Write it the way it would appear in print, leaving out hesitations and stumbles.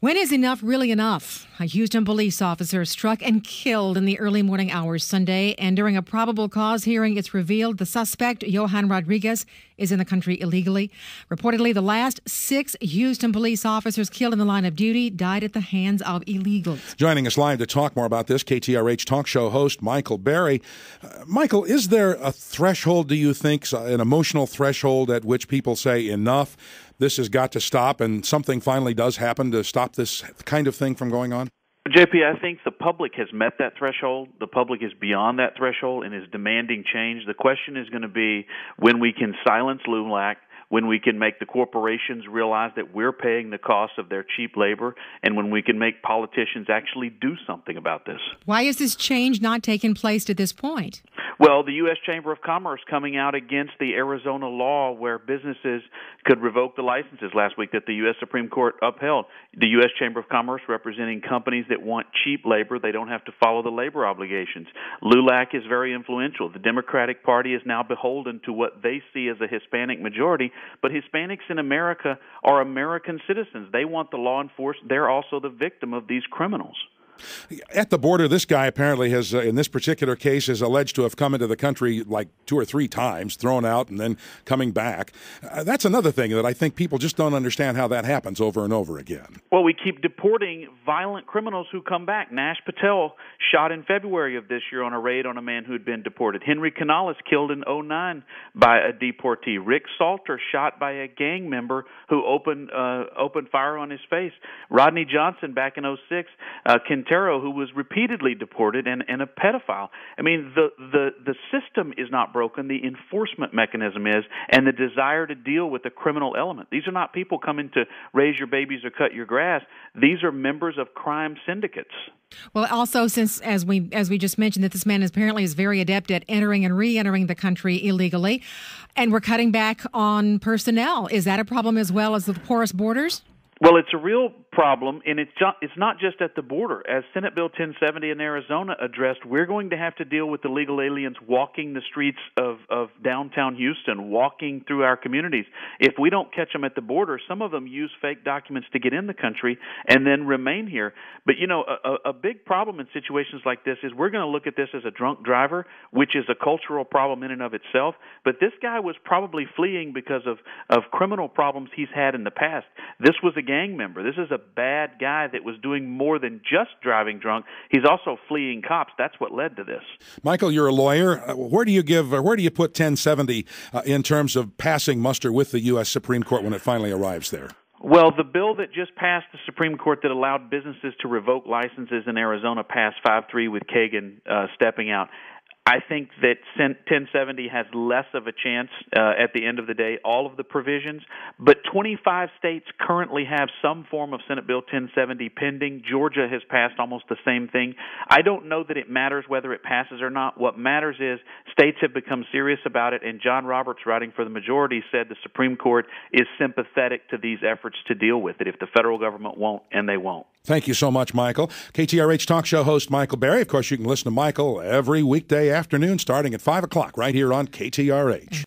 When is enough really enough? A Houston police officer struck and killed in the early morning hours Sunday, and during a probable cause hearing, it's revealed the suspect, Johoan Rodriguez, is in the country illegally. Reportedly, the last 6 Houston police officers killed in the line of duty died at the hands of illegals. Joining us live to talk more about this, KTRH talk show host Michael Berry. Michael, is there a threshold, do you think, an emotional threshold at which people say enough? This has got to stop, and something finally does happen to stop this kind of thing from going on? JP, I think the public has met that threshold. The public is beyond that threshold and is demanding change. The question is going to be when we can silence LULAC, when we can make the corporations realize that we're paying the cost of their cheap labor, and when we can make politicians actually do something about this. Why is this change not taking place at this point? Well, the U.S. Chamber of Commerce coming out against the Arizona law where businesses could revoke the licenses last week that the U.S. Supreme Court upheld. The U.S. Chamber of Commerce representing companies that want cheap labor. They don't have to follow the labor obligations. LULAC is very influential. The Democratic Party is now beholden to what they see as a Hispanic majority, but Hispanics in America are American citizens. They want the law enforced. They're also the victim of these criminals. At the border, this guy apparently has, in this particular case, is alleged to have come into the country like 2 or 3 times, thrown out, and then coming back. That's another thing that I think people just don't understand how that happens over and over again. Well, we keep deporting violent criminals who come back. Nash Patel shot in February of this year on a raid on a man who had been deported. Henry Canales killed in 2009 by a deportee. Rick Salter shot by a gang member who opened fire on his face. Rodney Johnson back in 2006, Quintero, who was repeatedly deported, and a pedophile. I mean, the system is not broken. The enforcement mechanism is, and the desire to deal with the criminal element. These are not people coming to raise your babies or cut your grass. These are members of crime syndicates. Well, also, since, as we just mentioned, that this man apparently is very adept at entering and re-entering the country illegally, and we're cutting back on personnel. Is that a problem as well as the porous borders? Well, it's a real problem, and it's not just at the border. As Senate Bill 1070 in Arizona addressed, we're going to have to deal with illegal aliens walking the streets of downtown Houston, walking through our communities. If we don't catch them at the border, some of them use fake documents to get in the country and then remain here. But, you know, a big problem in situations like this is we're going to look at this as a drunk driver, which is a cultural problem in and of itself. But this guy was probably fleeing because of criminal problems he's had in the past. This was a gang member. This is a bad guy that was doing more than just driving drunk. He's also fleeing cops. That's what led to this. Michael, you're a lawyer. Where do you put 1070 in terms of passing muster with the U.S. Supreme Court when it finally arrives there? Well, the bill that just passed the Supreme Court that allowed businesses to revoke licenses in Arizona passed 5-3 with Kagan stepping out. I think that 1070 has less of a chance at the end of the day, all of the provisions, but 25 states currently have some form of Senate Bill 1070 pending. Georgia has passed almost the same thing. I don't know that it matters whether it passes or not. What matters is states have become serious about it, and John Roberts, writing for the majority, said the Supreme Court is sympathetic to these efforts to deal with it if the federal government won't, and they won't. Thank you so much, Michael. KTRH talk show host Michael Berry. Of course, you can listen to Michael every weekday afternoon starting at 5 o'clock right here on KTRH.